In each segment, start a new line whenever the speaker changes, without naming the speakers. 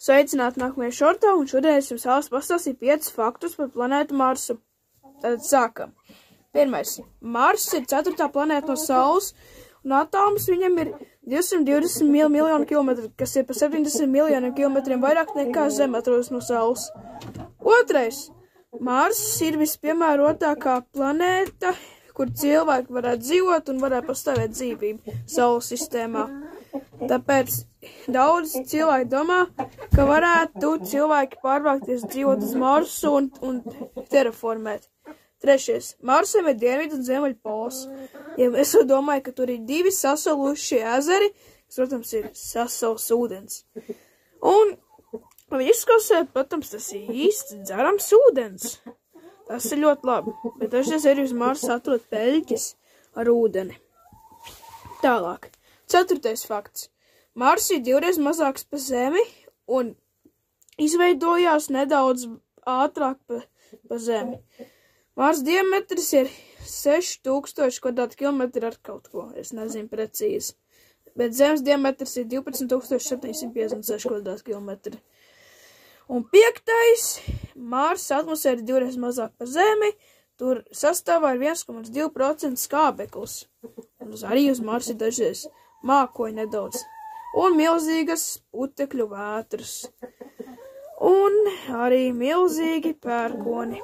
Sveicināti nākamajā šortā, un šodien es jums vēlos pastāstīt 5 faktus par planētu Marsu. Tad sākam. Pirmais. Mars ir 4. planēta no Saules, un attālums viņam ir 220 miljonu kilometru, kas ir pa 70 miljoniem kilometriem vairāk nekā Zeme atrodas no Saules. Otrais. Mars ir vispiemērotākā planēta, kur cilvēki varētu dzīvot un varētu pastāvēt dzīvību Saules sistēmā. Tāpēc daudz cilvēki domā, ka varētu cilvēki pārvākties dzīvot uz Marsu un terraformēt. Trešais. Marsam ir dienvidu un ziemeļu pols. Ja es domāju, ka tur ir 2 sasalušie ezeri, kas, protams, ir sasals ūdens. Un izskasē, protams, tas ir īsti dzerams ūdens. Tas ir ļoti labi, bet dažreiz arī uz Marsa atrod peļķes ar ūdeni. Tālāk. 4. fakts. Mars ir 2 reizes mazāks par Zemi un izveidojās nedaudz ātrāk pa Zemi. Mars diametrs ir 6000 kvadrātkilometri ar kaut ko, es nezinu precīzi, bet Zemes diametrs ir 12756 kvadrātkilometri. Un 5. Mars atmosfēra ir 2 reizes mazāk par Zemi, tur sastāvā ir 1,2% skābeklis. Un arī uz Marsa ir dažreiz mākoņi nedaudz. Un milzīgas putekļu vētras. Un arī milzīgi pērkoni.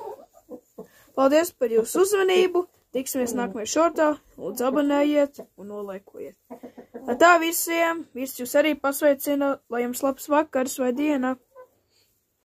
Paldies par jūsu uzmanību. Tiksimies nākamajā šortā. Lūdzu, abonējiet un nolaikojiet. Tā visiem. Viss jūs arī pasveicina, lai jums labs vakars vai diena.